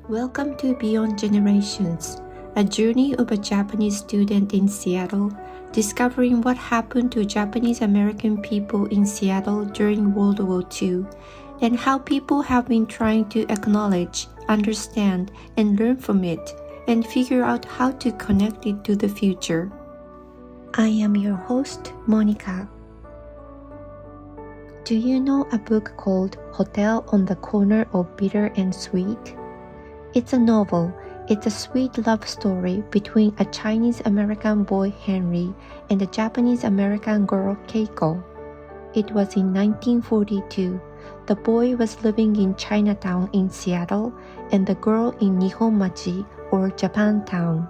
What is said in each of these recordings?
Welcome to Beyond Generations, a journey of a Japanese student in Seattle, discovering what happened to Japanese American people in Seattle during World War II, and how people have been trying to acknowledge, understand, and learn from it, and figure out how to connect it to the future. I am your host, Monica. Do you know a book called Hotel on the Corner of Bitter and Sweet? It's a novel. It's a sweet love story between a Chinese-American boy, Henry, and a Japanese-American girl, Keiko. It was in 1942. The boy was living in Chinatown in Seattle, and the girl in Nihonmachi, or Japantown.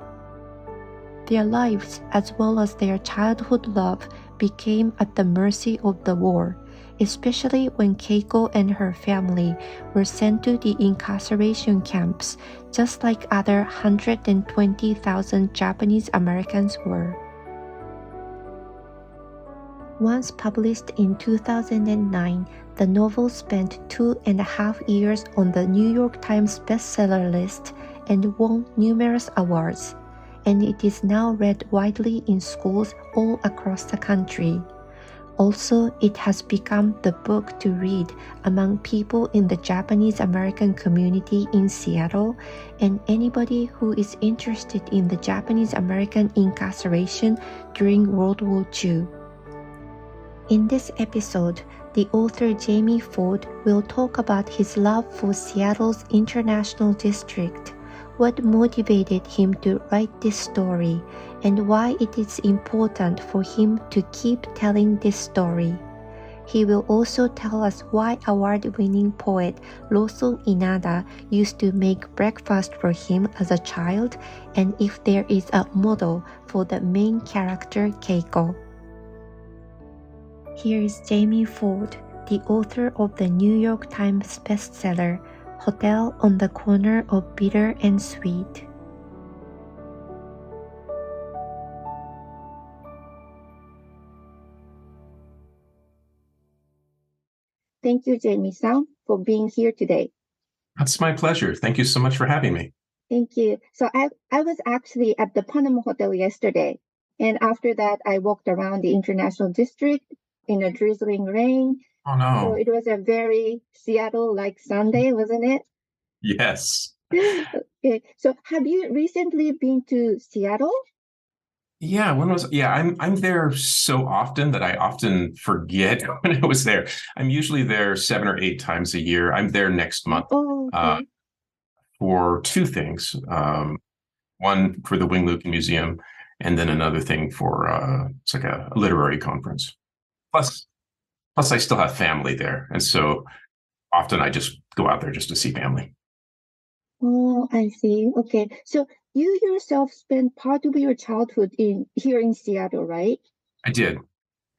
Their lives, as well as their childhood love, became at the mercy of the war, especially when Keiko and her family were sent to the incarceration camps, just like other 120,000 Japanese Americans were. Once published in 2009, the novel spent 2.5 years on the New York Times bestseller list and won numerous awards, and it is now read widely in schools all across the country. Also, it has become the book to read among people in the Japanese American community in Seattle and anybody who is interested in the Japanese American incarceration during World War II. In this episode, the author Jamie Ford will talk about his love for Seattle's International District, what motivated him to write this story, and why it is important for him to keep telling this story. He will also tell us why award-winning poet Lawson Inada used to make breakfast for him as a child, and if there is a model for the main character Keiko. Here is Jamie Ford, the author of the New York Times bestseller, Hotel on the Corner of Bitter and Sweet. Thank you, Jamie-san, for being here today. That's my pleasure. Thank you so much for having me. Thank you. So I was actually at the Panama Hotel yesterday, and after that I walked around the International District in a drizzling rain. Oh, no. So it was a very Seattle-like Sunday, wasn't it? Yes. Okay. So have you recently been to Seattle? Yeah, I'm there so often that I often forget when I was there. I'm usually there 7 or 8 times a year. I'm there next month for 2 things. One for the Wing Lucan Museum, and then another thing for it's like a literary conference. Plus I still have family there, and so often I just go out there just to see family. Oh, I see. Okay. So you yourself spent part of your childhood here in Seattle, right? I did.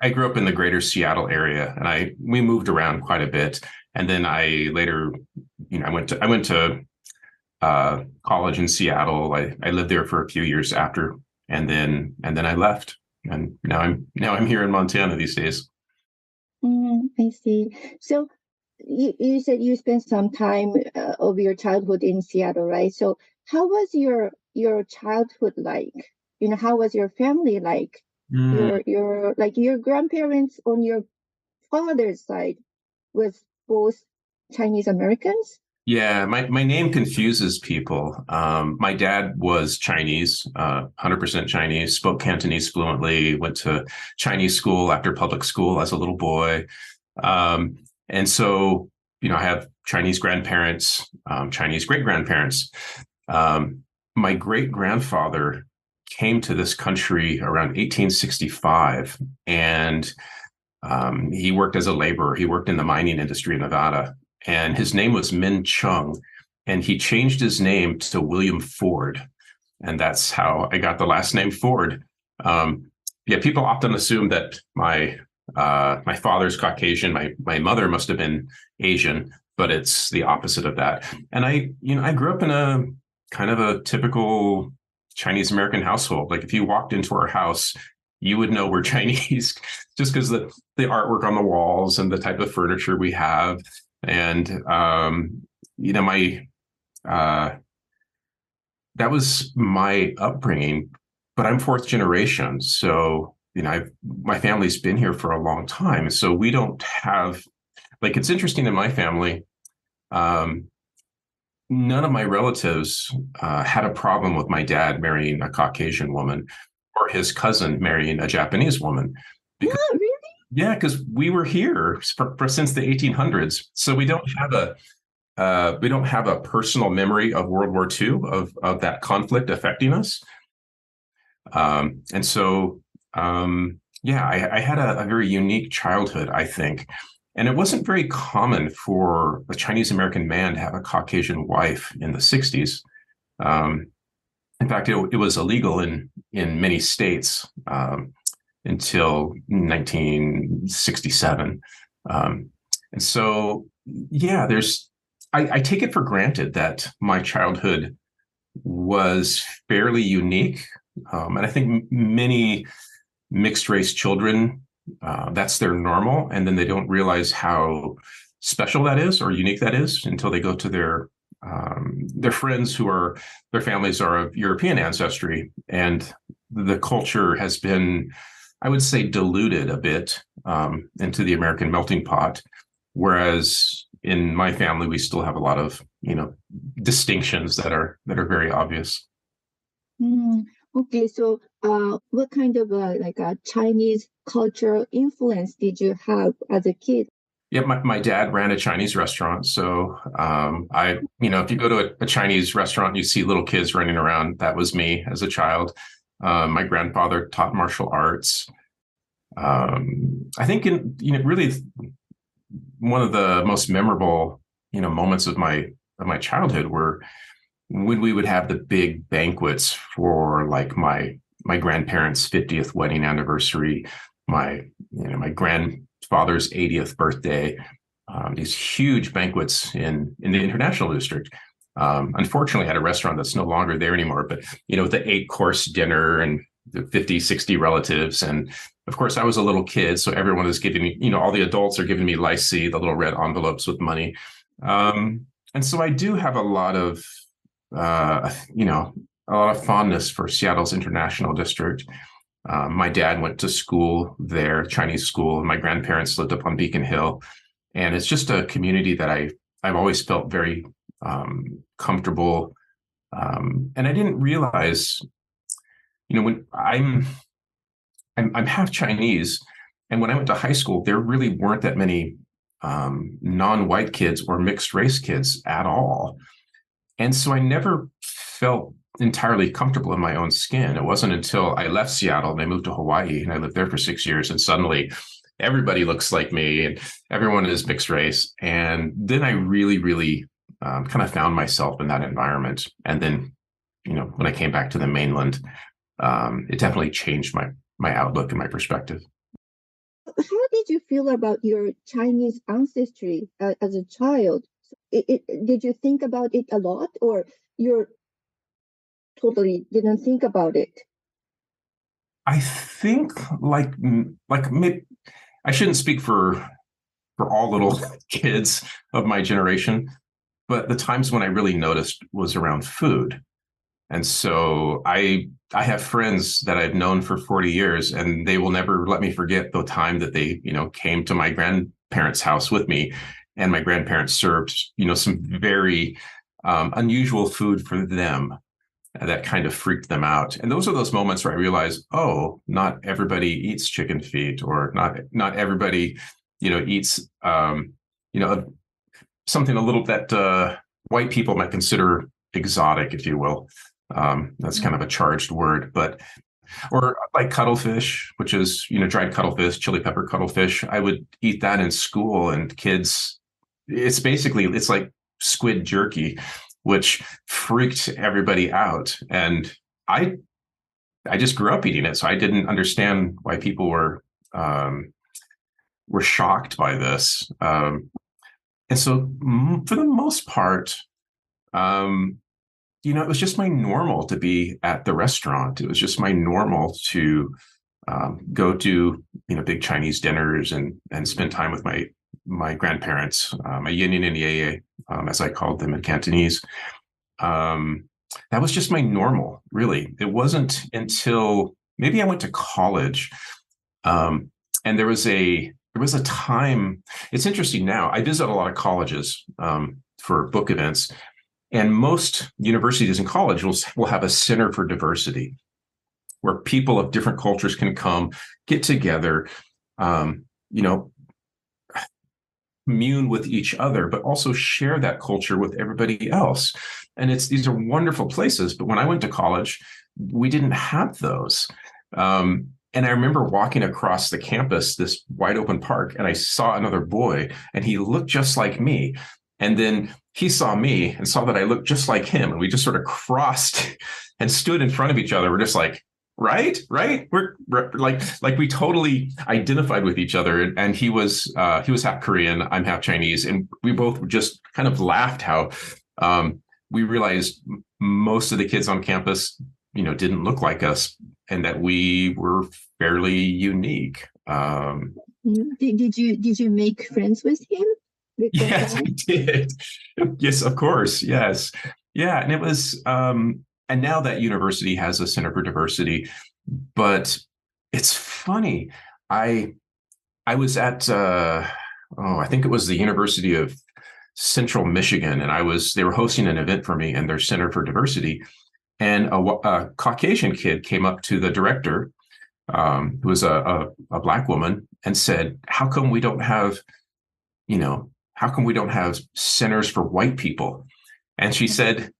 I grew up in the greater Seattle area, and we moved around quite a bit. And then I later, I went to college in Seattle. I lived there for a few years after, and then I left. And now I'm here in Montana these days. I see. So you said you spent some time of your childhood in Seattle, right? So how was your childhood like? How was your family like? Your grandparents on your father's side was both Chinese Americans? Yeah, my name confuses people. My dad was Chinese, 100% Chinese, spoke Cantonese fluently, went to Chinese school after public school as a little boy. And so, I have Chinese grandparents, Chinese great-grandparents. My great-grandfather came to this country around 1865, and he worked as a laborer. He worked in the mining industry in Nevada, and his name was Min Chung, and he changed his name to William Ford, and that's how I got the last name Ford. People often assume that my father's Caucasian, my mother must have been Asian, but it's the opposite of that. And I grew up in a kind of a typical Chinese American household. Like if you walked into our house, you would know we're Chinese just because the artwork on the walls and the type of furniture we have. And my that was my upbringing, but I'm fourth generation. So, my family's been here for a long time. So we don't have, like, it's interesting in my family. Um, None of my relatives had a problem with my dad marrying a Caucasian woman or his cousin marrying a Japanese woman. Because, What, really? yeah, because we were here since the 1800s. So we don't have a personal memory of World War II of that conflict affecting us. And so, yeah, I had a very unique childhood, I think. And it wasn't very common for a Chinese American man to have a Caucasian wife in the 60s. Um, in fact, it was illegal in many states until 1967. And so, yeah, I take it for granted that my childhood was fairly unique. And I think many mixed race children, that's their normal. And then they don't realize how special that is or unique that is until they go to their friends their families are of European ancestry. And the culture has been, I would say, diluted a bit into the American melting pot. Whereas in my family, we still have a lot of, distinctions that are very obvious. Mm, okay, so what kind of like a Chinese cultural influence did you have as a kid? Yeah, my dad ran a Chinese restaurant. So if you go to a Chinese restaurant, you see little kids running around. That was me as a child. My grandfather taught martial arts. I think really one of the most memorable, moments of my childhood were when we would have the big banquets for like my grandparents' 50th wedding anniversary, my grandfather's 80th birthday, these huge banquets in the International District. Unfortunately, I had a restaurant that's no longer there anymore, but the 8-course dinner and the 50, 60 relatives. And of course, I was a little kid, so everyone is giving me, all the adults are giving me lycée, the little red envelopes with money. And so I do have uh, a lot of fondness for Seattle's International District. My dad went to school there, Chinese school, and my grandparents lived up on Beacon Hill. And it's just a community that I've always felt very comfortable. And I didn't realize, when I'm half Chinese, and when I went to high school, there really weren't that many non-white kids or mixed race kids at all. And so I never felt entirely comfortable in my own skin. It wasn't until I left Seattle and I moved to Hawaii and I lived there for 6 years, and suddenly everybody looks like me and everyone is mixed race. And then I really, really kind of found myself in that environment. And then, when I came back to the mainland, it definitely changed my outlook and my perspective. How did you feel about your Chinese ancestry as a child? Did you think about it a lot, or you totally didn't think about it? I think I shouldn't speak for all little kids of my generation, but the times when I really noticed was around food. And so I have friends that I've known for 40 years, and they will never let me forget the time that they, came to my grandparents' house with me, and my grandparents served, some very unusual food for them that kind of freaked them out. And those are those moments where I realize, oh, not everybody eats chicken feet, or not everybody, eats, something a little that white people might consider exotic, if you will. That's kind of a charged word, or like cuttlefish, which is, dried cuttlefish, chili pepper cuttlefish. I would eat that in school, and kids, it's like squid jerky, which freaked everybody out. And I just grew up eating it. So I didn't understand why people were shocked by this. And so for the most part, it was just my normal to be at the restaurant. It was just my normal to go to, big Chinese dinners and spend time with my grandparents, my yin and yang, as I called them in Cantonese. that was just my normal, really. It wasn't until maybe I went to college, um, and there was a time. It's interesting now. I visit a lot of colleges for book events, and most universities and colleges will have a center for diversity where people of different cultures can come get together, you know, commune with each other, but also share that culture with everybody else. And these are wonderful places. But when I went to college, we didn't have those. And I remember walking across the campus, this wide open park, and I saw another boy, and he looked just like me. And then he saw me and saw that I looked just like him. And we just sort of crossed and stood in front of each other. We're just like, right. We're like we totally identified with each other. And he was half Korean, I'm half Chinese, and we both just kind of laughed how we realized most of the kids on campus, didn't look like us, and that we were fairly unique. Did you make friends with him? Yes, I did. Yes, of course. Yes. Yeah. And it was, and now that university has a Center for Diversity, but it's funny. I was at, I think it was the University of Central Michigan, and they were hosting an event for me and their Center for Diversity. And a Caucasian kid came up to the director, who was a Black woman, and said, how come we don't have centers for white people? And she said,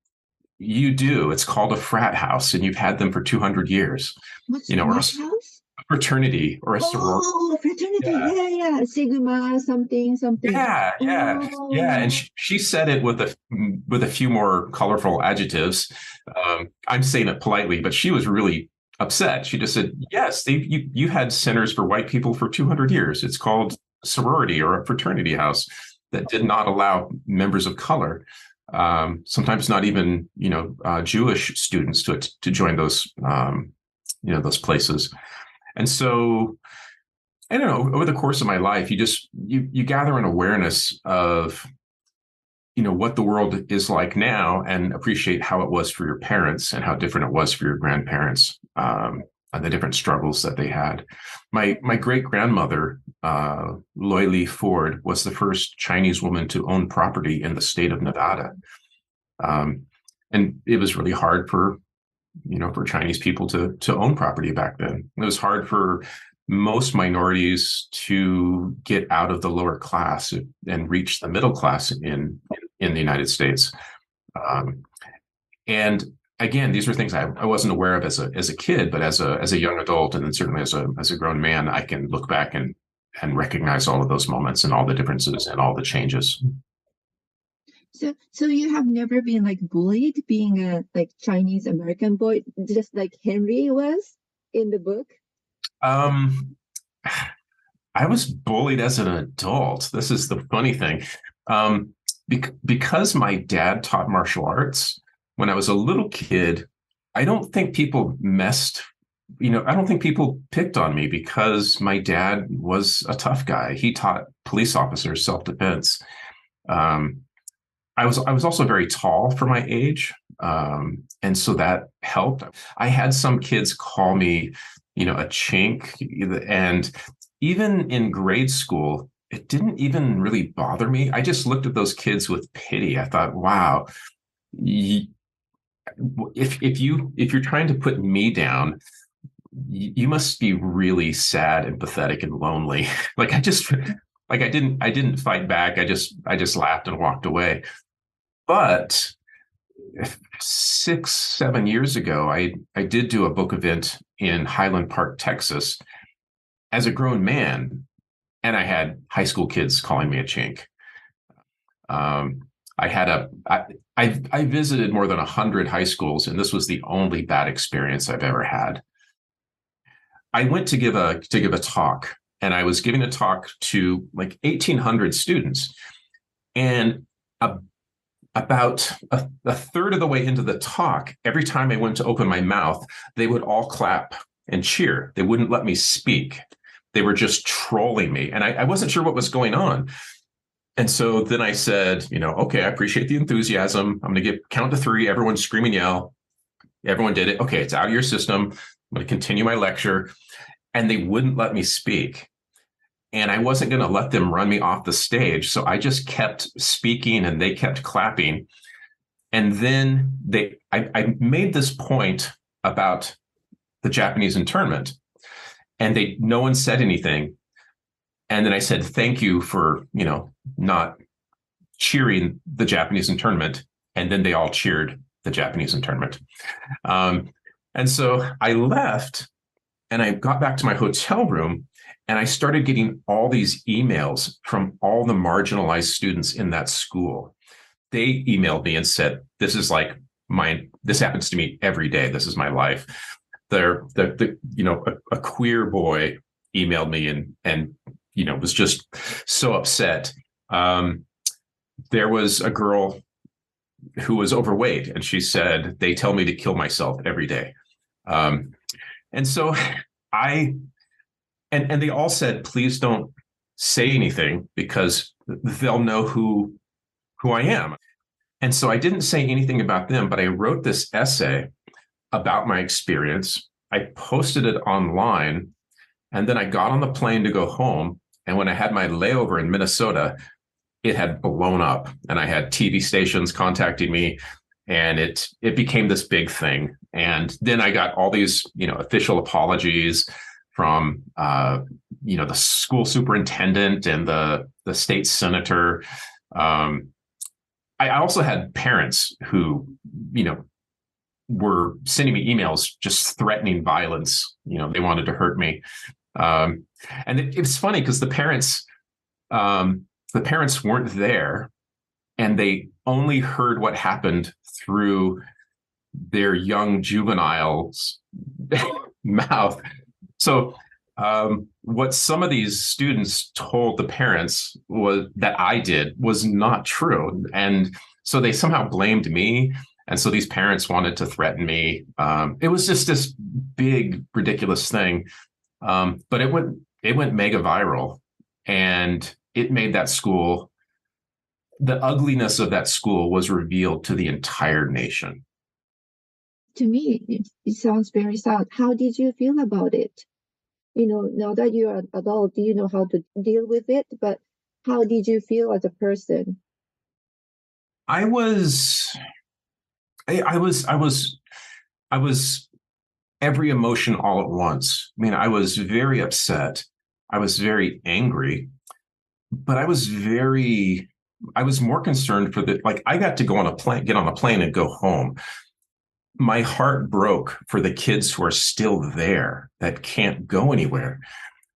you do. It's called a frat house, and you've had them for 200 years. What's or house? A fraternity or a sorority. Oh, fraternity. Yeah. Sigma, something. Yeah. Oh. And she said it with a few more colorful adjectives. I'm saying it politely, but she was really upset. She just said, yes, you had centers for white people for 200 years. It's called sorority or a fraternity house that did not allow members of color, sometimes not even Jewish students to join those those places. And so, I don't know, over the course of my life, you gather an awareness of what the world is like now, and appreciate how it was for your parents and how different it was for your grandparents, and the different struggles that they had. My great grandmother, Loy Lee Ford, was the first Chinese woman to own property in the state of Nevada, and it was really hard for Chinese people to own property back then. It was hard for most minorities to get out of the lower class and reach the middle class in the United States. And again, these were things I wasn't aware of as a kid, but as a young adult, and then certainly as a grown man, I can look back and recognize all of those moments and all the differences and all the changes. So you have never been bullied being a Chinese American boy, just like Henry was in the book? I was bullied as an adult. This is the funny thing. Because my dad taught martial arts when I was a little kid, I don't think people I don't think people picked on me because my dad was a tough guy. He taught police officers self-defense. I was also very tall for my age. And so that helped. I had some kids call me, a chink. And even in grade school, it didn't even really bother me. I just looked at those kids with pity. I thought, wow, if you're trying to put me down, you must be really sad and pathetic and lonely. I didn't fight back. I just laughed and walked away. But 6-7 years ago, I did do a book event in Highland Park, Texas, as a grown man, and I had high school kids calling me a chink. I visited more than 100 high schools, and this was the only bad experience I've ever had. I went to give a talk, and I was giving a talk to 1,800 students, and about a third of the way into the talk, every time I went to open my mouth, they would all clap and cheer. They wouldn't let me speak. They were just trolling me. And I wasn't sure what was going on. And so then I said, okay, I appreciate the enthusiasm. I'm going to count to 3. Everyone scream and yell. Everyone did it. Okay, it's out of your system. I'm going to continue my lecture. And they wouldn't let me speak. And I wasn't going to let them run me off the stage. So I just kept speaking and they kept clapping. And then I made this point about the Japanese internment, and no one said anything. And then I said, thank you for, not cheering the Japanese internment. And then they all cheered the Japanese internment. And so I left and I got back to my hotel room, and I started getting all these emails from all the marginalized students in that school. They emailed me and said, this is like this happens to me every day. This is my life. A queer boy emailed me and was just so upset. There was a girl who was overweight, and she said, they tell me to kill myself every day. And so and they all said, please don't say anything because they'll know who I am. And so I didn't say anything about them, but I wrote this essay about my experience. I posted it online, and then I got on the plane to go home. And when I had my layover in Minnesota, it had blown up, and I had TV stations contacting me, and it became this big thing. And then I got all these, official apologies from, the school superintendent and the state senator. I also had parents who, were sending me emails just threatening violence. They wanted to hurt me. And it's funny because the parents weren't there, and they only heard what happened through their young juvenile's mouth. So what some of these students told the parents that I did was not true. And so they somehow blamed me. And so these parents wanted to threaten me. It was just this big, ridiculous thing. But it went mega viral, and it made that school, the ugliness of that school was revealed to the entire nation. To me, it sounds very sad. How did you feel about it? Now that you're an adult, do you know how to deal with it? But how did you feel as a person? I was every emotion all at once. I mean, I was very upset. I was very angry, but I was more concerned for I got to get on a plane and go home. My heart broke for the kids who are still there that can't go anywhere.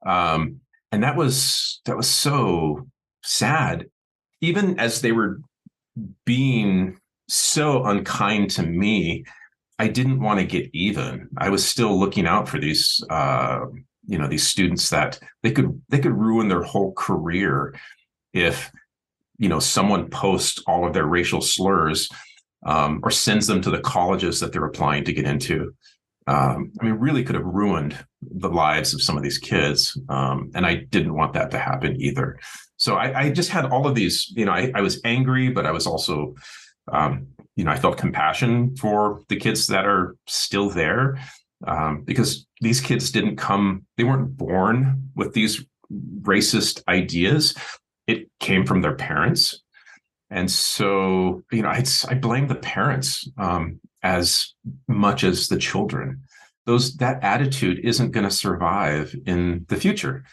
And that was so sad. Even as they were being so unkind to me, I didn't want to get even. I was still looking out for these, these students that they could ruin their whole career if, someone posts all of their racial slurs, or sends them to the colleges that they're applying to get into. Really could have ruined the lives of some of these kids. And I didn't want that to happen either. So I just had all of these, I was angry, but I was also, I felt compassion for the kids that are still there, because these kids they weren't born with these racist ideas. It came from their parents. And so, I blame the parents as much as the children. That attitude isn't going to survive in the future.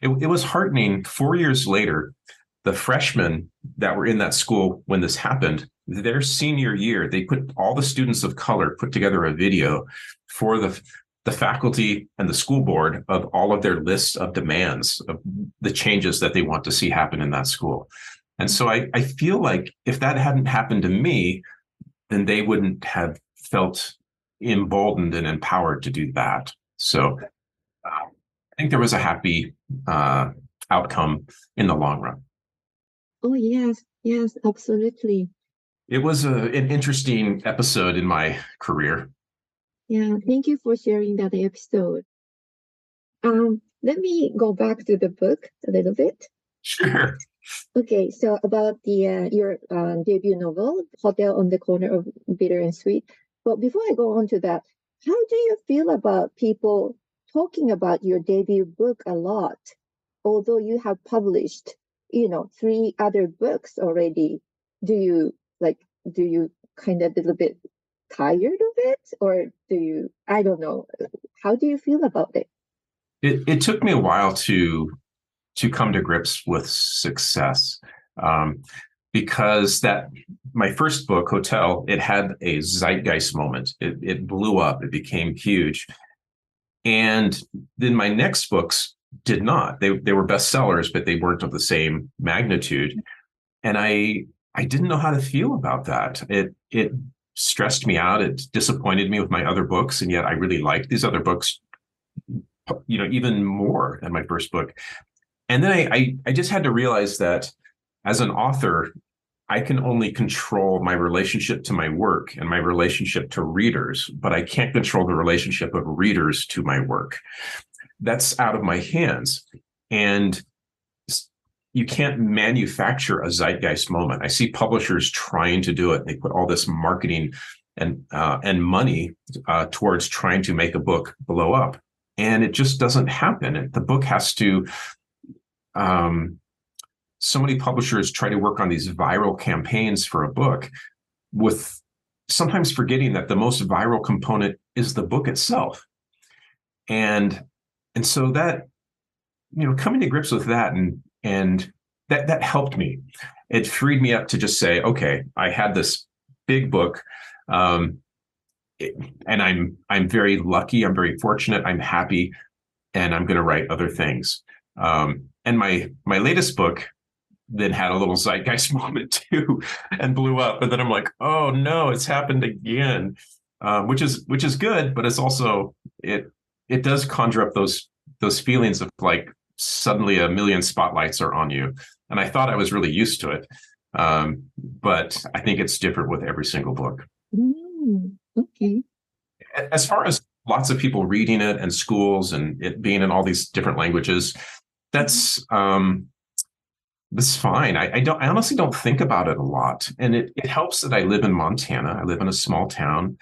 It was heartening. 4 years later, the freshmen that were in that school when this happened, their senior year, all the students of color put together a video for the faculty and the school board of all of their lists of demands of the changes that they want to see happen in that school. And so I feel like if that hadn't happened to me, then they wouldn't have felt emboldened and empowered to do that. So I think there was a happy outcome in the long run. Oh, yes, absolutely. It was an interesting episode in my career. Yeah, thank you for sharing that episode. Let me go back to the book a little bit. Sure. Okay, so about the your debut novel, Hotel on the Corner of Bitter and Sweet. But before I go on to that, how do you feel about people talking about your debut book a lot, although you have published, three other books already? Do you like? Do you kind of a little bit tired of it, or do you? I don't know. How do you feel about it? It took me a while to come to grips with success, um, because that my first book, Hotel, it had a zeitgeist moment. It blew up. It became huge. And then my next books did not. They were bestsellers, but they weren't of the same magnitude. And I didn't know how to feel about that. It stressed me out. It disappointed me with my other books, and yet I really liked these other books, even more than my first book. And then I just had to realize that as an author, I can only control my relationship to my work and my relationship to readers, but I can't control the relationship of readers to my work. That's out of my hands. And you can't manufacture a zeitgeist moment. I see publishers trying to do it. They put all this marketing and money towards trying to make a book blow up. And it just doesn't happen. The book has to so many publishers try to work on these viral campaigns for a book, with sometimes forgetting that the most viral component is the book itself. And so that, coming to grips with that and that helped me. It freed me up to just say, okay, I had this big book, and I'm very lucky, I'm very fortunate, I'm happy, and I'm going to write other things. And my latest book then had a little zeitgeist moment too, and blew up. And then I'm like, oh no, it's happened again, which is good, but it's also it does conjure up those feelings of like suddenly a million spotlights are on you. And I thought I was really used to it, but I think it's different with every single book. Okay. As far as lots of people reading it and schools and it being in all these different languages, that's fine. I honestly don't think about it a lot. And it helps that I live in Montana. I live in a small town.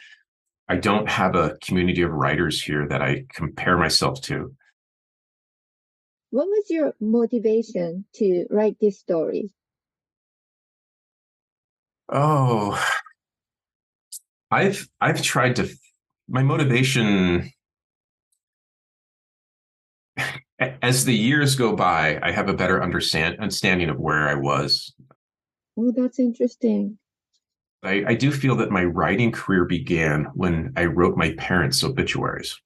I don't have a community of writers here that I compare myself to. What was your motivation to write this story? Oh, I've tried to, my motivation, as the years go by, I have a better understanding of where I was. Oh, that's interesting. I do feel that my writing career began when I wrote my parents' obituaries.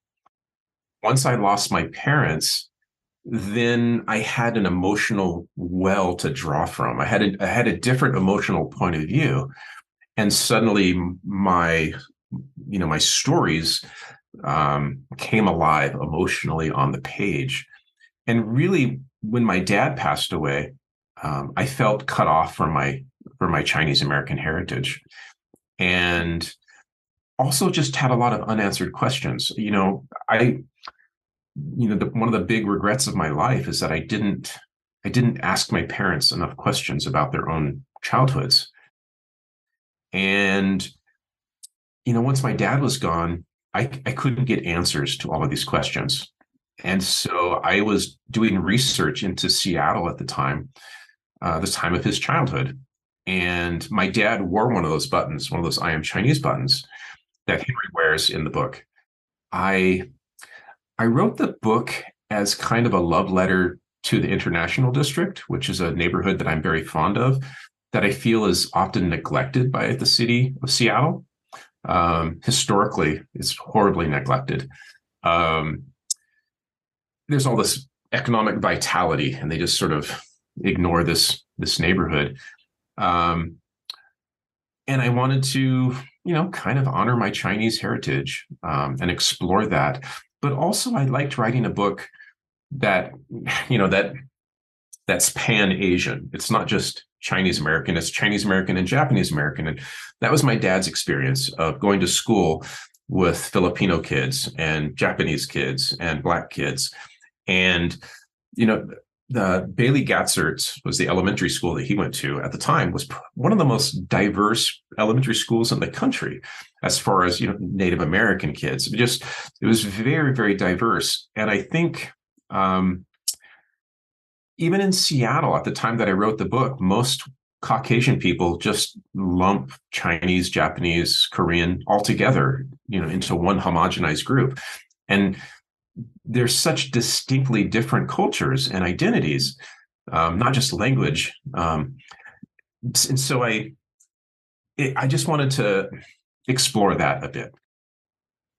Once I lost my parents, then I had an emotional well to draw from. I had a different emotional point of view, and suddenly my stories came alive emotionally on the page. And really, when my dad passed away, I felt cut off from my Chinese American heritage, and also just had a lot of unanswered questions. One of the big regrets of my life is that I didn't ask my parents enough questions about their own childhoods. And once my dad was gone, I couldn't get answers to all of these questions. And so I was doing research into Seattle at the time of his childhood. And my dad wore one of those buttons, one of those I Am Chinese buttons that Henry wears in the book. I wrote the book as kind of a love letter to the International District, which is a neighborhood that I'm very fond of, that I feel is often neglected by the city of Seattle. Historically, it's horribly neglected. There's all this economic vitality, and they just sort of ignore this neighborhood. And I wanted to, kind of honor my Chinese heritage and explore that. But also, I liked writing a book that, that's Pan-Asian. It's not just Chinese American, it's Chinese American and Japanese American. And that was my dad's experience of going to school with Filipino kids and Japanese kids and Black kids. And, the Bailey Gatzert was the elementary school that he went to at the time, was one of the most diverse elementary schools in the country as far as, Native American kids. It was very, very diverse. And I think even in Seattle at the time that I wrote the book, most Caucasian people just lump Chinese, Japanese, Korean all together, into one homogenized group. And there's such distinctly different cultures and identities, not just language. And so I just wanted to explore that a bit.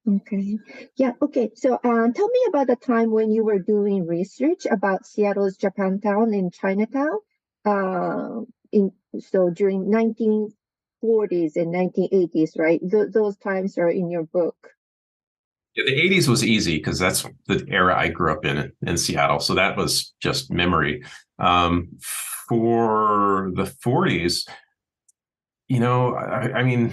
Okay. Yeah. Okay. So, tell me about the time when you were doing research about Seattle's Japantown and Chinatown. During 1940s and 1980s, right? Those times are in your book. Yeah, the 80s was easy because that's the era I grew up in Seattle. So that was just memory. For the 40s, I mean,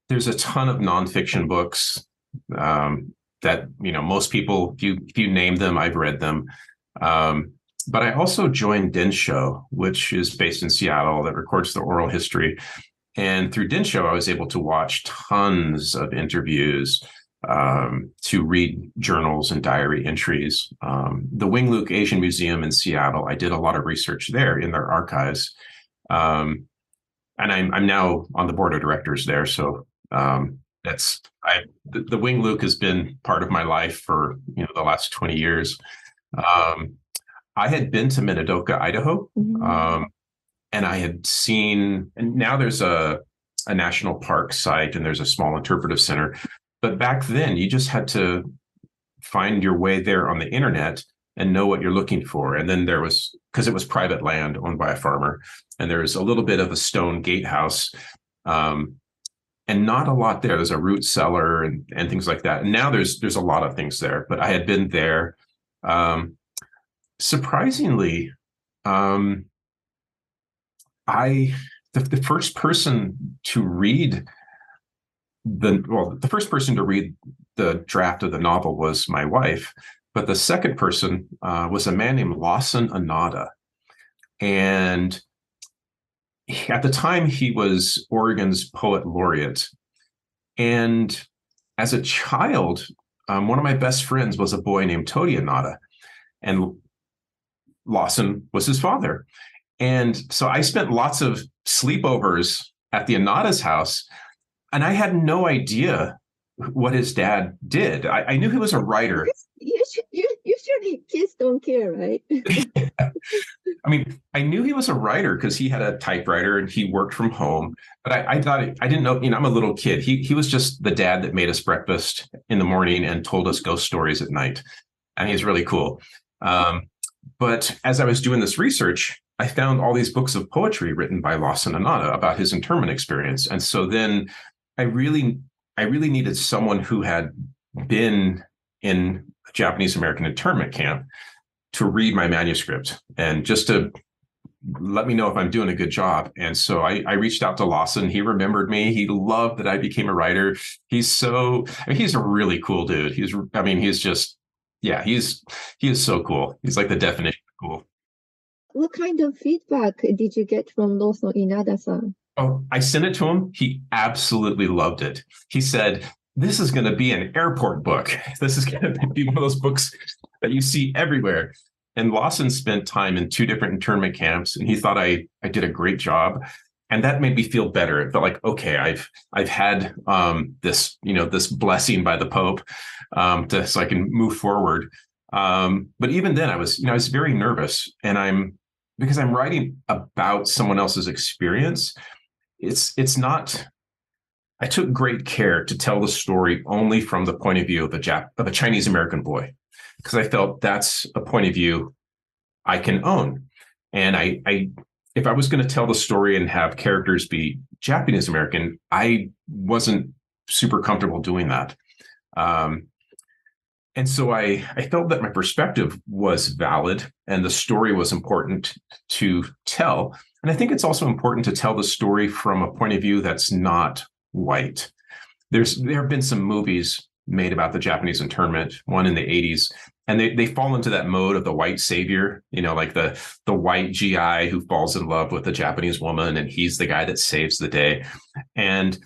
there's a ton of nonfiction books that, most people, if you name them, I've read them. But I also joined Densho, which is based in Seattle, that records the oral history. And through Densho, I was able to watch tons of interviews, to read journals and diary entries. The Wing Luke Asian Museum in Seattle, I did a lot of research there in their archives. And I'm now on the board of directors there. So the Wing Luke has been part of my life for, the last 20 years. I had been to Minidoka, Idaho, and I had seen, and now there's a national park site and there's a small interpretive center. But back then, you just had to find your way there on the internet and know what you're looking for. And then there was, because it was private land owned by a farmer, and there's a little bit of a stone gatehouse, and not a lot there. There's a root cellar and things like that. And now there's a lot of things there. But I had been there. Surprisingly, the first person to read the first person to read the draft of the novel was my wife, but the second person was a man named Lawson Inada. And at the time, he was Oregon's poet laureate. And as a child, one of my best friends was a boy named Tody Inada, and Lawson was his father. And so I spent lots of sleepovers at the Inada's house, and I had no idea what his dad did. I knew he was a writer. Usually kids don't care, right? I mean, I knew he was a writer because he had a typewriter and he worked from home. But I thought, I didn't know, I'm a little kid. He was just the dad that made us breakfast in the morning and told us ghost stories at night. And he's really cool. But as I was doing this research, I found all these books of poetry written by Lawson Inada about his internment experience. And so then I really needed someone who had been in a Japanese American internment camp to read my manuscript and just to let me know if I'm doing a good job. And so I reached out to Lawson. He remembered me. He loved that I became a writer. He's a really cool dude. He is so cool. He's like the definition of cool. What kind of feedback did you get from Lawson Inada-san? Oh, I sent it to him. He absolutely loved it. He said, "This is going to be an airport book. This is going to be one of those books that you see everywhere." And Lawson spent time in 2 different internment camps, and he thought I did a great job. And that made me feel better. It felt like, okay, I've had this blessing by the Pope, so I can move forward. But even then, I was very nervous, and because I'm writing about someone else's experience. It's not. I took great care to tell the story only from the point of view of a Chinese American boy, because I felt that's a point of view I can own. And if I was going to tell the story and have characters be Japanese American, I wasn't super comfortable doing that. And so I felt that my perspective was valid and the story was important to tell. And I think it's also important to tell the story from a point of view that's not white. There have been some movies made about the Japanese internment, one in the 80s, and they fall into that mode of the white savior, like the white GI who falls in love with a Japanese woman, and he's the guy that saves the day. And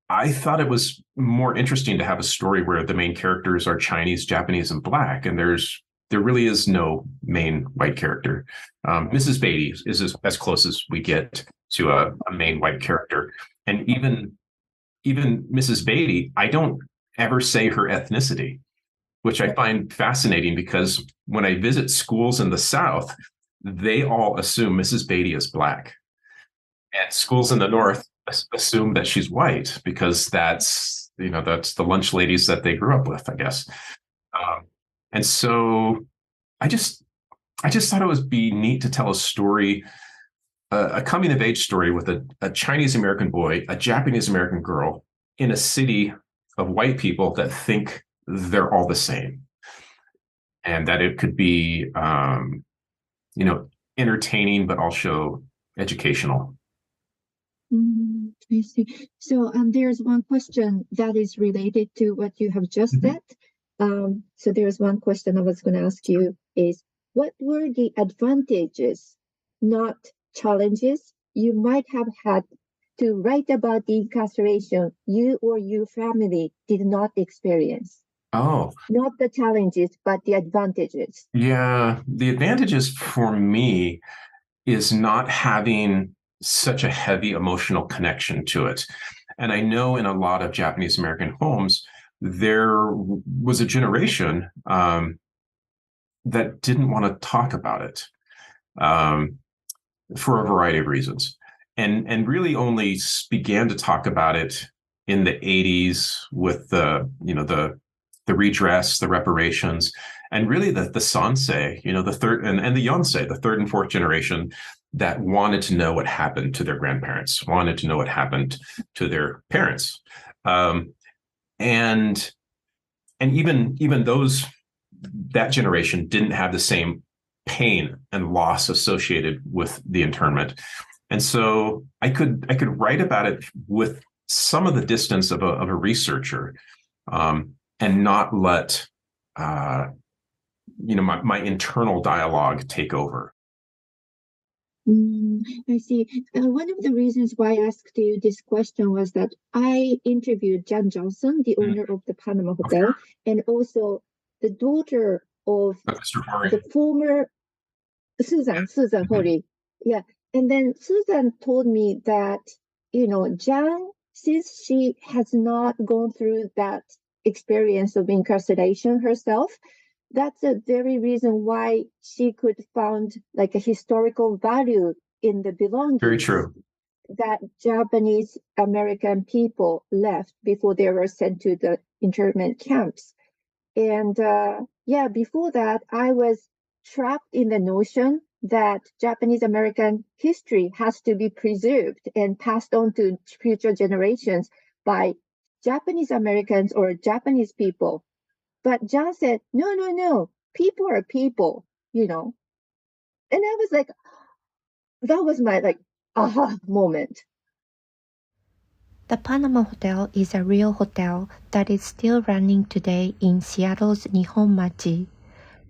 I thought it was more interesting to have a story where the main characters are Chinese, Japanese, and Black, and there really is no main white character. Mrs. Beatty is as close as we get to a main white character, and even Mrs. Beatty, I don't ever say her ethnicity, which I find fascinating, because when I visit schools in the South, they all assume Mrs. Beatty is Black, and schools in the North assume that she's white, because that's the lunch ladies that they grew up with, I guess. And so I just thought it would be neat to tell a story, a coming of age story with a Chinese American boy, a Japanese American girl in a city of white people that think they're all the same, and that it could be, entertaining, but also educational. I see. So there's one question that is related to what you have just said. So there's one question I was going to ask you is, what were the advantages, not challenges, you might have had to write about the incarceration you or your family did not experience? Oh, not the challenges, but the advantages. Yeah, the advantages for me is not having such a heavy emotional connection to it. And I know in a lot of Japanese American homes, there was a generation that didn't want to talk about it for a variety of reasons, and really only began to talk about it in the 80s with the redress, the reparations, and really the Sansei, the third and the Yonsei, the third and fourth generation, that wanted to know what happened to their grandparents, wanted to know what happened to their parents, and even that generation didn't have the same pain and loss associated with the internment, and so I could write about it with some of the distance of a researcher, and not let my internal dialogue take over. I see. One of the reasons why I asked you this question was that I interviewed John Johnson, the owner of the Panama Hotel, and also the daughter of the former Susan Hori. Yeah. And then Susan told me that, Jan, since she has not gone through that experience of incarceration herself, that's a very reason why she could find like a historical value in the belongings. Very true. That Japanese American people left before they were sent to the internment camps. And before that, I was trapped in the notion that Japanese American history has to be preserved and passed on to future generations by Japanese Americans or Japanese people. But John said, no, people are people, And I was like, that was my aha moment. The Panama Hotel is a real hotel that is still running today in Seattle's Nihonmachi.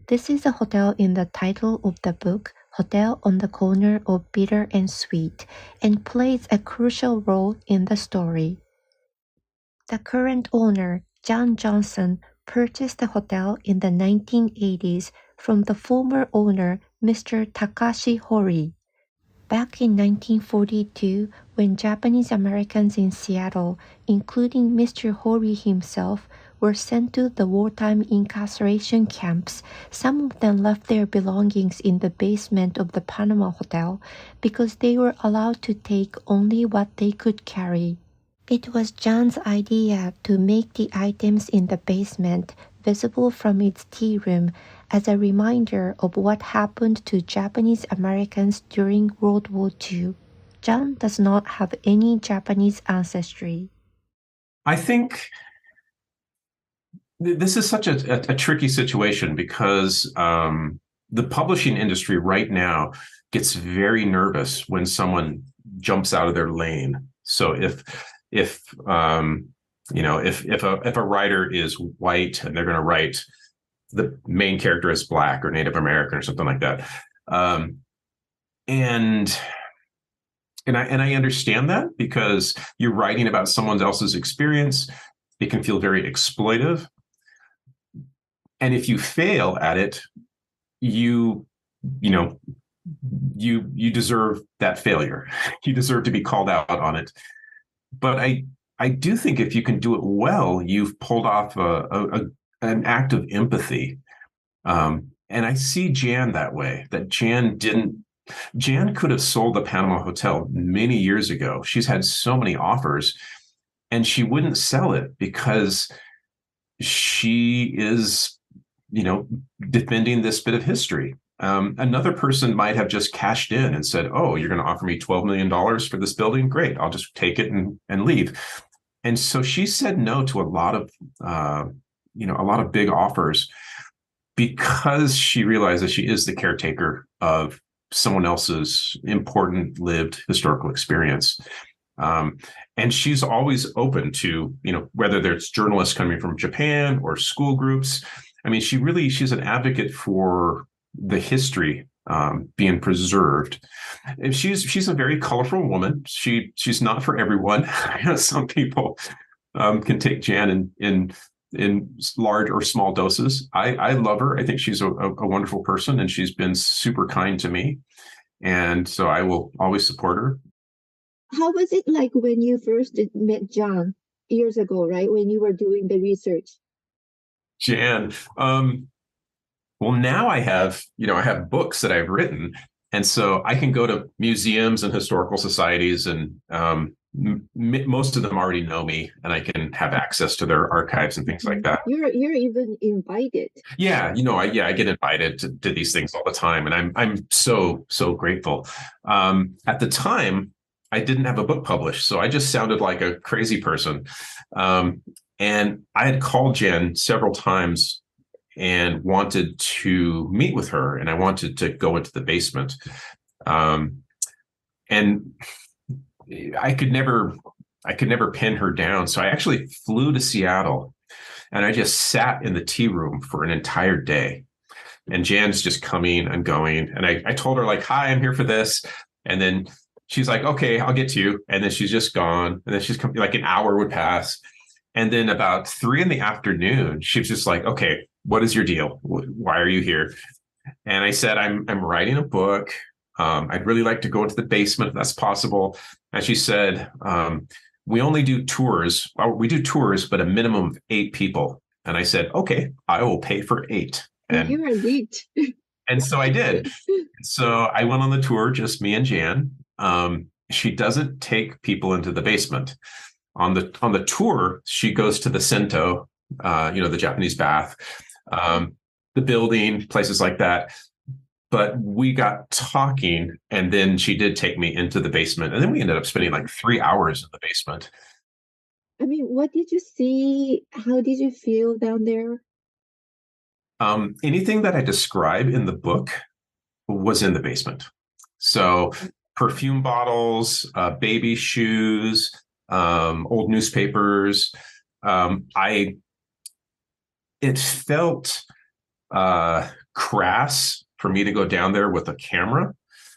This is a hotel in the title of the book, Hotel on the Corner of Bitter and Sweet, and plays a crucial role in the story. The current owner, John Johnson, purchased the hotel in the 1980s from the former owner, Mr. Takashi Hori. Back in 1942, when Japanese Americans in Seattle, including Mr. Hori himself, were sent to the wartime incarceration camps, some of them left their belongings in the basement of the Panama Hotel because they were allowed to take only what they could carry. It was John's idea to make the items in the basement visible from its tea room as a reminder of what happened to Japanese Americans during World War II. John does not have any Japanese ancestry. I think this is such a tricky situation because the publishing industry right now gets very nervous when someone jumps out of their lane. So if a writer is white and they're going to write the main character is Black or Native American or something like that. Um, and I understand that, because you're writing about someone else's experience. It can feel very exploitive. And if you fail at it, you know, you deserve that failure. You deserve to be called out on it. But I do think if you can do it well, you've pulled off an act of empathy. And I see Jan that way, that Jan could have sold the Panama Hotel many years ago. She's had so many offers, and she wouldn't sell it because she is, defending this bit of history. Another person might have just cashed in and said, "Oh, you're going to offer me $12 million for this building? Great, I'll just take it and leave." And so she said no to a lot of, a lot of big offers, because she realized that she is the caretaker of someone else's important lived historical experience. And she's always open to, whether there's journalists coming from Japan or school groups. I mean, she's an advocate for the history being preserved. And she's a very colorful woman. She's not for everyone. Some people can take Jan in large or small doses. I love her. I think she's a wonderful person, and she's been super kind to me. And so I will always support her. How was it like when you first met John years ago, right? When you were doing the research? Jan, well, now I have books that I've written. And so I can go to museums and historical societies, and most of them already know me, and I can have access to their archives and things like that. You're even invited. Yeah, I get invited to these things all the time, and I'm so grateful. At the time, I didn't have a book published, so I just sounded like a crazy person. And I had called Jen several times and wanted to meet with her, and I wanted to go into the basement. And I could never pin her down. So I actually flew to Seattle, and I just sat in the tea room for an entire day. And Jan's just coming and going. And I told her, like, "Hi, I'm here for this." And then she's like, "Okay, I'll get to you." And then she's just gone. And then she's coming, like an hour would pass. And then about 3 p.m, she was just like, "Okay, what is your deal? Why are you here?" And I said, I'm writing a book. I'd really like to go into the basement if that's possible. And she said, "We only do tours. Well, we do tours, but a minimum of 8 people." And I said, "Okay, I will pay for 8. And you're elite. And so I did. So I went on the tour, just me and Jan. She doesn't take people into the basement. On the tour, she goes to the Sento, the Japanese bath, the building, places like that. But we got talking, and then she did take me into the basement, and then we ended up spending like 3 hours in the basement. I mean, what did you see? How did you feel down there? Anything that I describe in the book was in the basement. So perfume bottles, baby shoes, old newspapers. It felt crass for me to go down there with a camera.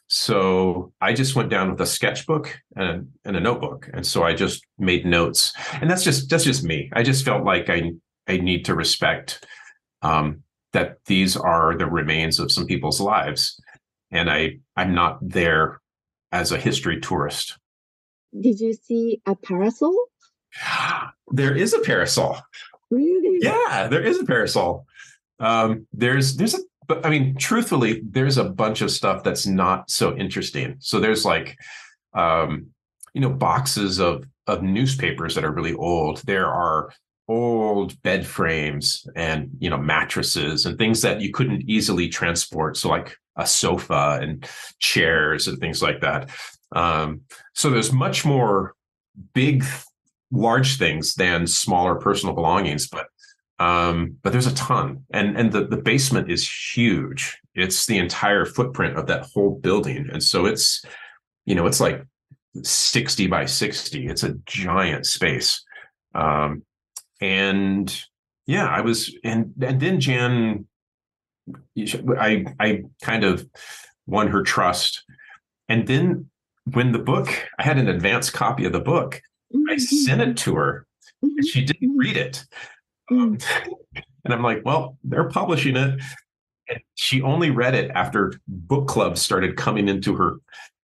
So I just went down with a sketchbook and a notebook. And so I just made notes. And that's just me. I just felt like I need to respect that these are the remains of some people's lives. And I'm not there as a history tourist. Did you see a parasol? There is a parasol. Really? Yeah, there is a parasol. But I mean, truthfully, there's a bunch of stuff that's not so interesting. So there's like, boxes of newspapers that are really old. There are old bed frames and, mattresses and things that you couldn't easily transport. So like a sofa and chairs and things like that. So there's much more big, large things than smaller personal belongings, but there's a ton, and the basement is huge. It's the entire footprint of that whole building, and so it's like 60 by 60. It's a giant space, and yeah, I was, and then Jan, I kind of won her trust. And then when I had an advanced copy of the book, I sent it to her and she didn't read it. And I'm like, well, they're publishing it. And she only read it after book clubs started coming into her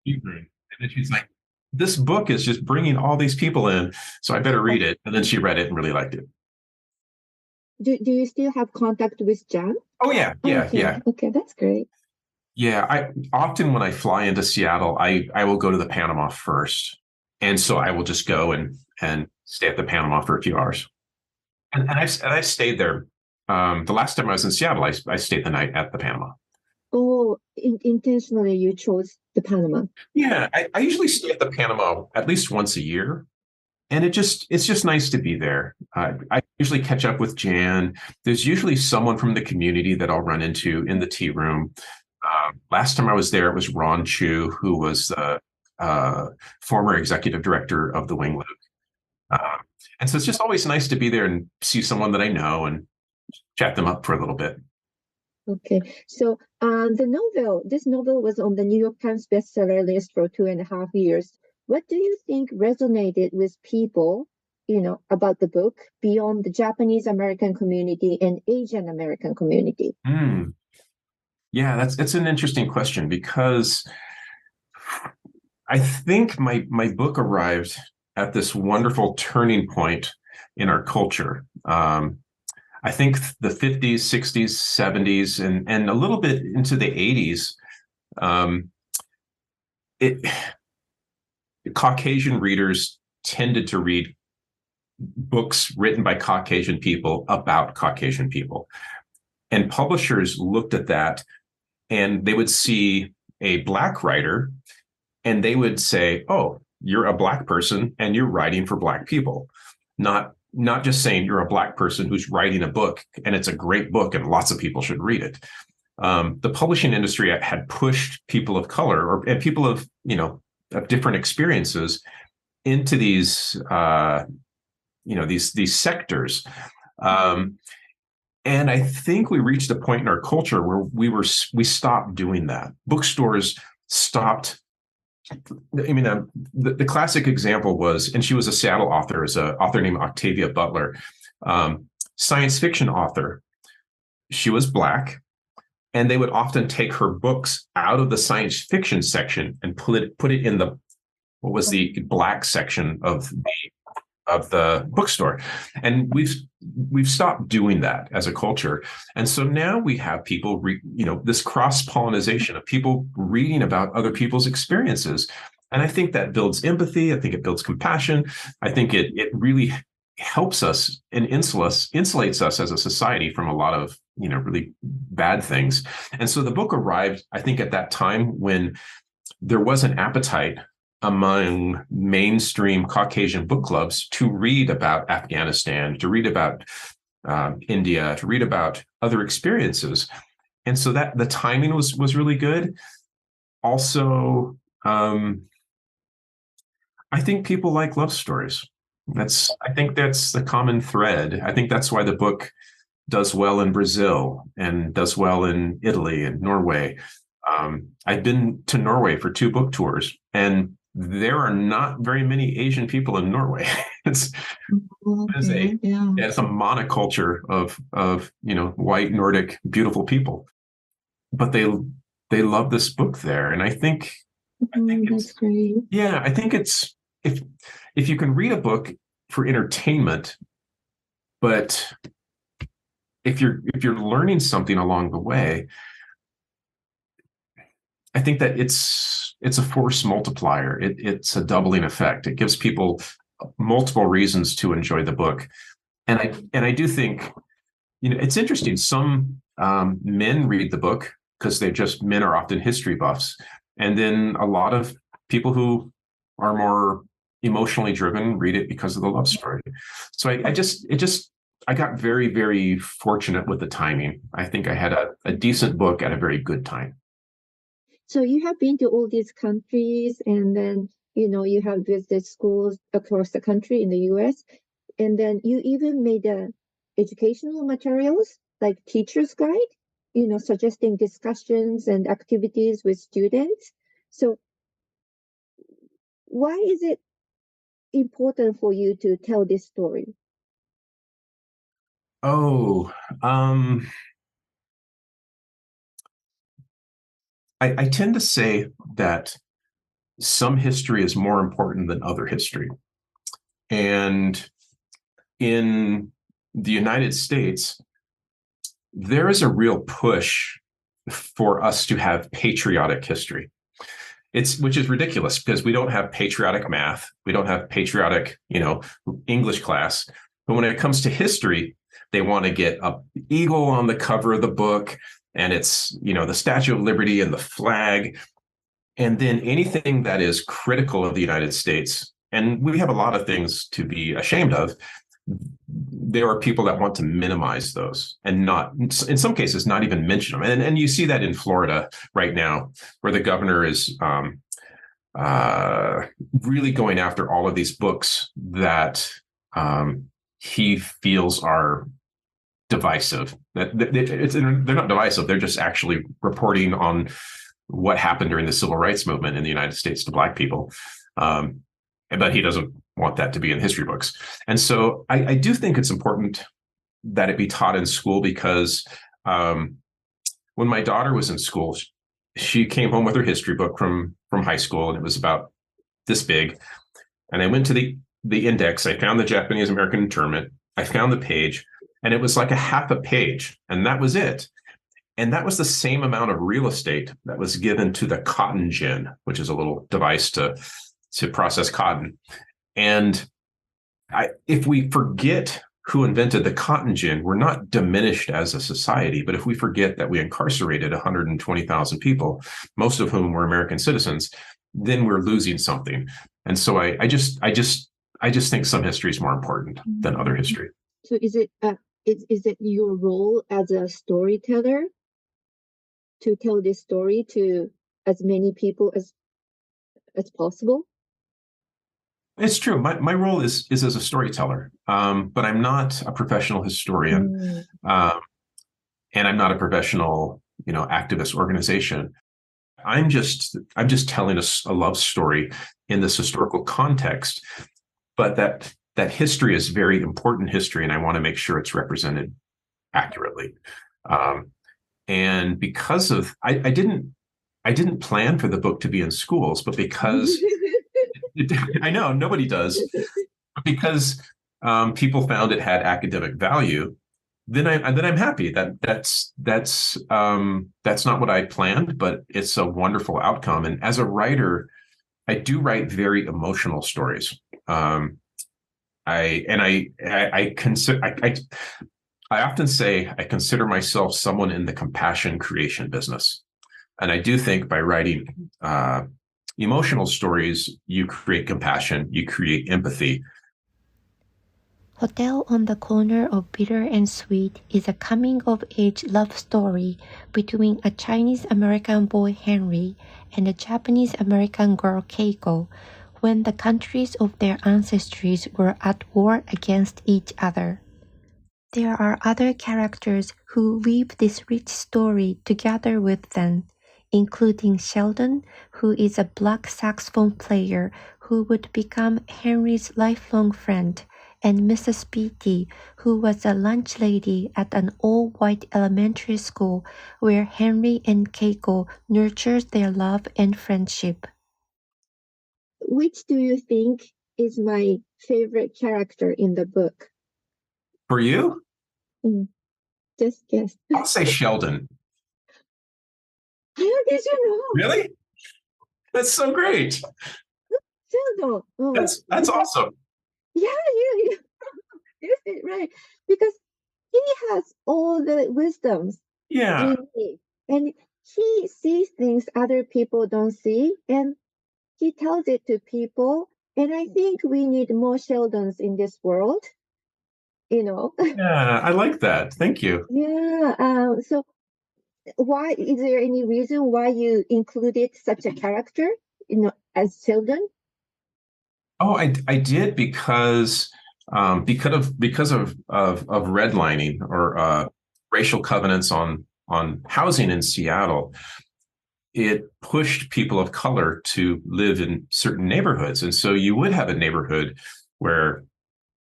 library. And then she's like, this book is just bringing all these people in, so I better read it. And then she read it and really liked it. Do you still have contact with Jan? Oh, yeah. Okay, that's great. Yeah, I often when I fly into Seattle, I will go to the Panama first. And so I will just go and stay at the Panama for a few hours. And I stayed there. The last time I was in Seattle, I stayed the night at the Panama. Oh, intentionally you chose the Panama. Yeah, I usually stay at the Panama at least once a year. And it's just nice to be there. I usually catch up with Jan. There's usually someone from the community that I'll run into in the tea room. Last time I was there, it was Ron Chu, who was the former executive director of the Wing Luke. And so it's just always nice to be there and see someone that I know and chat them up for a little bit. Okay, so this novel was on the New York Times bestseller list for 2.5 years. What do you think resonated with people, about the book beyond the Japanese American community and Asian American community? Yeah, it's an interesting question because I think my book arrived at this wonderful turning point in our culture. I think the 50s, 60s, 70s, and a little bit into the 80s, Caucasian readers tended to read books written by Caucasian people about Caucasian people. And publishers looked at that and they would see a Black writer and they would say, oh, you're a Black person and you're writing for Black people. Not just saying you're a Black person who's writing a book and it's a great book and lots of people should read it. The publishing industry had pushed people of color and people of different experiences into these these sectors. And I think we reached a point in our culture where we stopped doing that. Bookstores stopped. I mean, the classic example was, and she was a Seattle author, is an author named Octavia Butler, science fiction author. She was Black, and they would often take her books out of the science fiction section and put it in the what was the Black section of the bookstore. And we've stopped doing that as a culture. And so now we have people, this cross-pollination of people reading about other people's experiences. And I think that builds empathy. I think it builds compassion. I think it really helps us and insulates us as a society from a lot of, really bad things. And so the book arrived, I think, at that time when there was an appetite among mainstream Caucasian book clubs to read about Afghanistan, to read about India, to read about other experiences. And so that the timing was really good. Also, I think people like love stories. I think that's the common thread. I think that's why the book does well in Brazil and does well in Italy and Norway. I've been to Norway for 2 book tours, and there are not very many Asian people in Norway. It's a monoculture of white Nordic beautiful people, but they love this book there, and I think that's great. Yeah, I think it's if you can read a book for entertainment, but if you're learning something along the way, I think that it's a force multiplier. It's a doubling effect. It gives people multiple reasons to enjoy the book. And I do think, it's interesting. Some men read the book because men are often history buffs. And then a lot of people who are more emotionally driven read it because of the love story. So I got very, very fortunate with the timing. I think I had a decent book at a very good time. So you have been to all these countries, and then, you have visited schools across the country in the US, and then you even made a educational materials like teacher's guide, suggesting discussions and activities with students. So why is it important for you to tell this story? Oh, I tend to say that some history is more important than other history. And in the United States, there is a real push for us to have patriotic history. Which is ridiculous because we don't have patriotic math. We don't have patriotic, English class. But when it comes to history, they want to get an eagle on the cover of the book, and it's, the Statue of Liberty and the flag. And then anything that is critical of the United States, and we have a lot of things to be ashamed of, there are people that want to minimize those and not, in some cases, not even mention them. And you see that in Florida right now, where the governor is really going after all of these books that he feels are divisive. They're not divisive. They're just actually reporting on what happened during the civil rights movement in the United States to Black people. But he doesn't want that to be in history books. And so I do think it's important that it be taught in school because when my daughter was in school, she came home with her history book from high school, and it was about this big. And I went to the index. I found the Japanese American internment. I found the page, and it was like a half a page, and that was it. And that was the same amount of real estate that was given to the cotton gin, which is a little device to process cotton. And if we forget who invented the cotton gin, we're not diminished as a society. But if we forget that we incarcerated 120,000 people, most of whom were American citizens, then we're losing something. And so I just think some history is more important than other history. So is it your role as a storyteller to tell this story to as many people as possible? It's true. My role is as a storyteller, but I'm not a professional historian, and I'm not a professional, activist organization. I'm just telling a love story in this historical context, but that history is very important history, and I want to make sure it's represented accurately. And because of I didn't plan for the book to be in schools, but because I know nobody does, but because people found it had academic value, then I'm happy that's not what I planned, but it's a wonderful outcome. And as a writer, I do write very emotional stories. I often say I consider myself someone in the compassion creation business. And I do think by writing emotional stories, you create compassion, you create empathy. Hotel on the Corner of Bitter and Sweet is a coming-of-age love story between a Chinese-American boy Henry and a Japanese-American girl Keiko when the countries of their ancestries were at war against each other. There are other characters who weave this rich story together with them, including Sheldon, who is a black saxophone player who would become Henry's lifelong friend, and Mrs. Beatty, who was a lunch lady at an all-white elementary school where Henry and Keiko nurtured their love and friendship. Which do you think is my favorite character in the book? For you? Just guess. I'll say Sheldon. How did you know? Really? That's so great. Sheldon. Oh. That's awesome. Yeah. You did right. Because he has all the wisdoms. Yeah. And he sees things other people don't see, and he tells it to people. And I think we need more Sheldons in this world. Yeah, I like that. Thank you. Yeah. So why is there any reason why you included such a character, as Sheldon? Oh, I did because because of redlining or racial covenants on housing in Seattle. It pushed people of color to live in certain neighborhoods, and so you would have a neighborhood where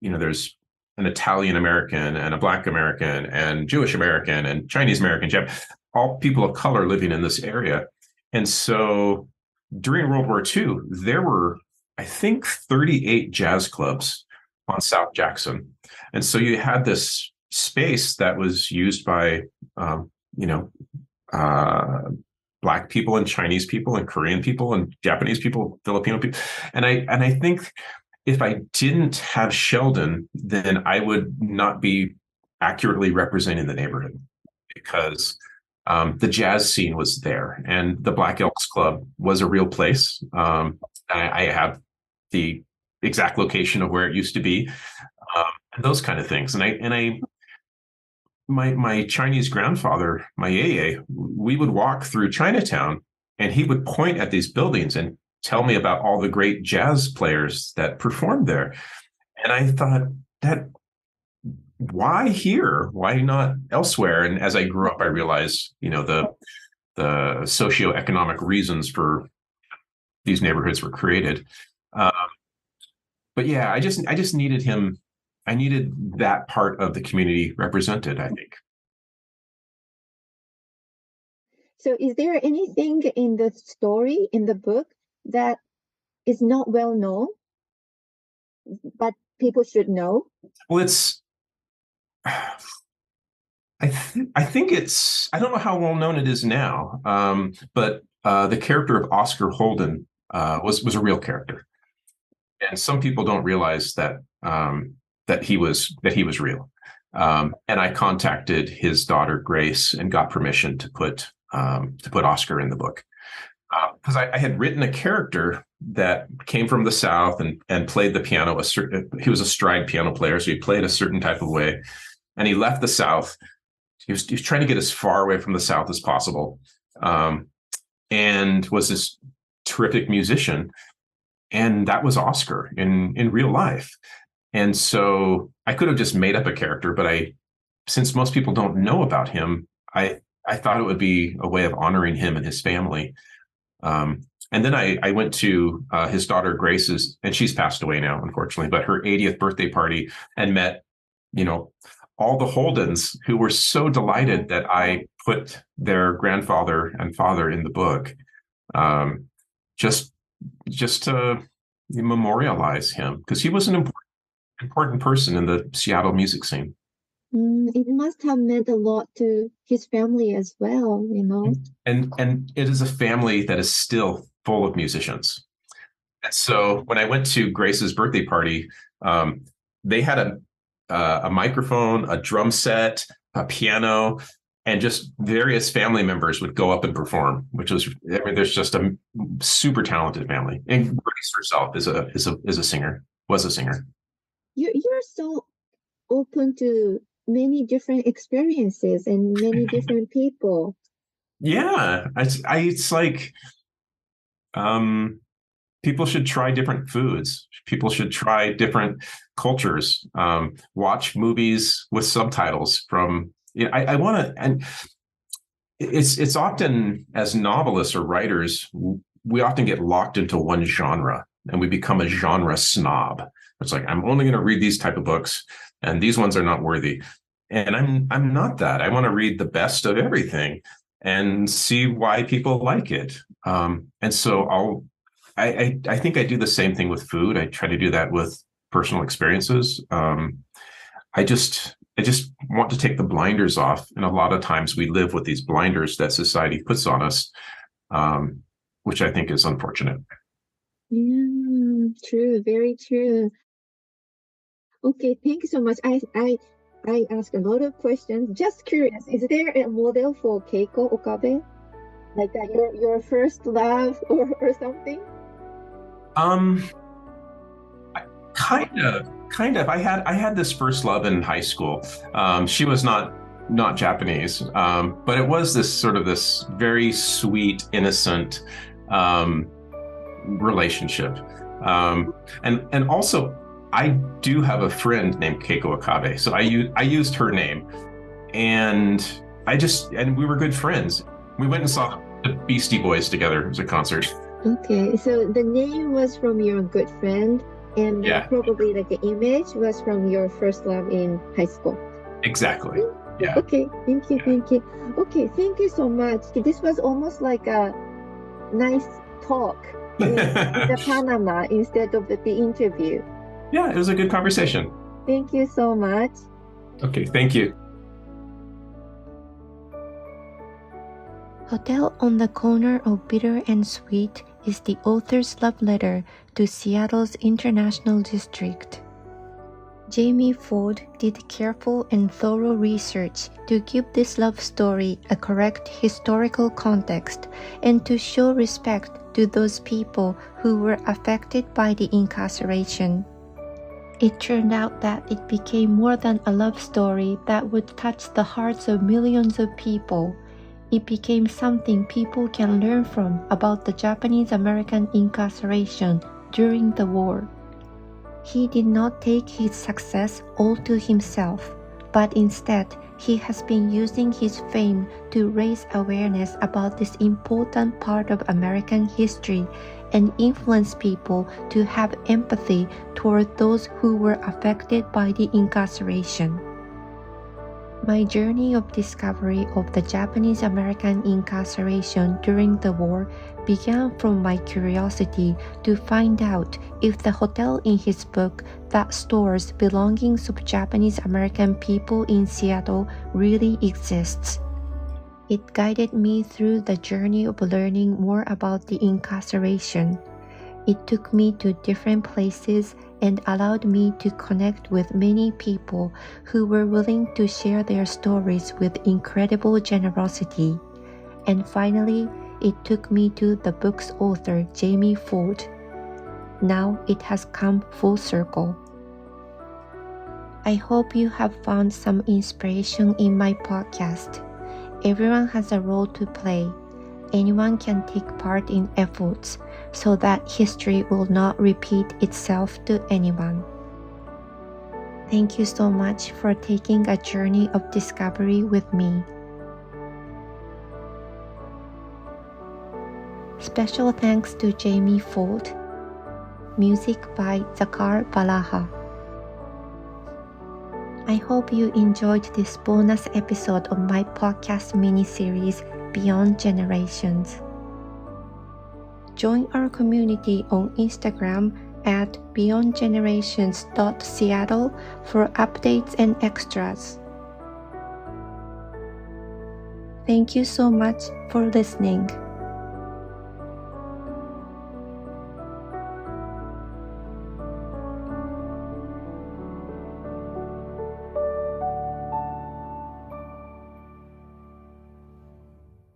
there's an Italian American and a Black American and Jewish American and Chinese American, all people of color living in this area. And so during World War II, there were, I think, 38 jazz clubs on South Jackson. And so you had this space that was used by, Black people and Chinese people and Korean people and Japanese people, Filipino people. And I think if I didn't have Sheldon, then I would not be accurately representing the neighborhood, because the jazz scene was there and the Black Elks Club was a real place. I have the exact location of where it used to be, and those kind of things. My Chinese grandfather, my yeye, we would walk through Chinatown and he would point at these buildings and tell me about all the great jazz players that performed there. And I thought, that why here? Why not elsewhere? And as I grew up, I realized, the socioeconomic reasons for these neighborhoods were created. But yeah, I just needed him. I needed that part of the community represented, I think. So is there anything in the story, in the book, that is not well known, but people should know? Well, I think it's, I don't know how well known it is now, but the character of Oscar Holden was a real character, and some people don't realize that that he was real. And I contacted his daughter Grace and got permission to put Oscar in the book, because I had written a character that came from the South and played the piano. He was a stride piano player, so he played a certain type of way, and he left the South. He was trying to get as far away from the South as possible, and was this terrific musician. And that was Oscar in real life. And so I could have just made up a character, but since most people don't know about him, I thought it would be a way of honoring him and his family. And then I went to his daughter Grace's, and she's passed away now, unfortunately, but her 80th birthday party, and met, all the Holdens, who were so delighted that I put their grandfather and father in the book, just to memorialize him, because he was an important person in the Seattle music scene. It must have meant a lot to his family as well, And it is a family that is still full of musicians. And so when I went to Grace's birthday party, they had a microphone, a drum set, a piano, and just various family members would go up and perform, which was, there's just a super talented family. And Grace herself is a singer, was a singer. You're so open to many different experiences and many different people. Yeah, it's like, people should try different foods. People should try different cultures. Watch movies with subtitles from. I want to, and it's often, as novelists or writers, we often get locked into one genre, and we become a genre snob. It's like, I'm only going to read these type of books, and these ones are not worthy. And I'm not that. I want to read the best of everything and see why people like it. And so I think I do the same thing with food. I try to do that with personal experiences. I just want to take the blinders off. And a lot of times we live with these blinders that society puts on us, which I think is unfortunate. Yeah, true, very true. Okay, thank you so much. I asked a lot of questions. Just curious, is there a model for Keiko Okabe? Like that, your first love or something? Kind of. I had this first love in high school. She was not Japanese, but it was this very sweet, innocent relationship. And also, I do have a friend named Keiko Akabe. So I used her name, and we were good friends. We went and saw the Beastie Boys together. It was a concert. Okay, so the name was from your good friend, and Yeah, probably like the image was from your first love in high school. exactly. Yeah. Okay, thank you, Yeah. thank you. Okay, thank you so much. This was almost like a nice talk in the Panama instead of the interview. Yeah, it was a good conversation. Thank you so much. Okay, thank you. Hotel on the Corner of Bitter and Sweet is the author's love letter to Seattle's International District. Jamie Ford did careful and thorough research to give this love story a correct historical context and to show respect to those people who were affected by the incarceration. It turned out that it became more than a love story that would touch the hearts of millions of people. It became something people can learn from about the Japanese-American incarceration during the war. He did not take his success all to himself, but instead, he has been using his fame to raise awareness about this important part of American history and influence people to have empathy toward those who were affected by the incarceration. My journey of discovery of the Japanese-American incarceration during the war began from my curiosity to find out if the hotel in his book that stores belongings of Japanese-American people in Seattle really exists. It guided me through the journey of learning more about the incarceration. It took me to different places and allowed me to connect with many people who were willing to share their stories with incredible generosity. And finally, it took me to the book's author, Jamie Ford. Now it has come full circle. I hope you have found some inspiration in my podcast. Everyone has a role to play. Anyone can take part in efforts so that history will not repeat itself to anyone. Thank you so much for taking a journey of discovery with me. Special thanks to Jamie Ford. Music by Zakar Balaha. I hope you enjoyed this bonus episode of my podcast mini-series Beyond Generations. Join our community on Instagram at beyondgenerations.seattle for updates and extras. Thank you so much for listening.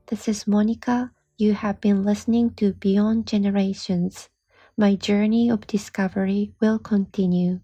This is Monica. You have been listening to Beyond Generations. My journey of discovery will continue.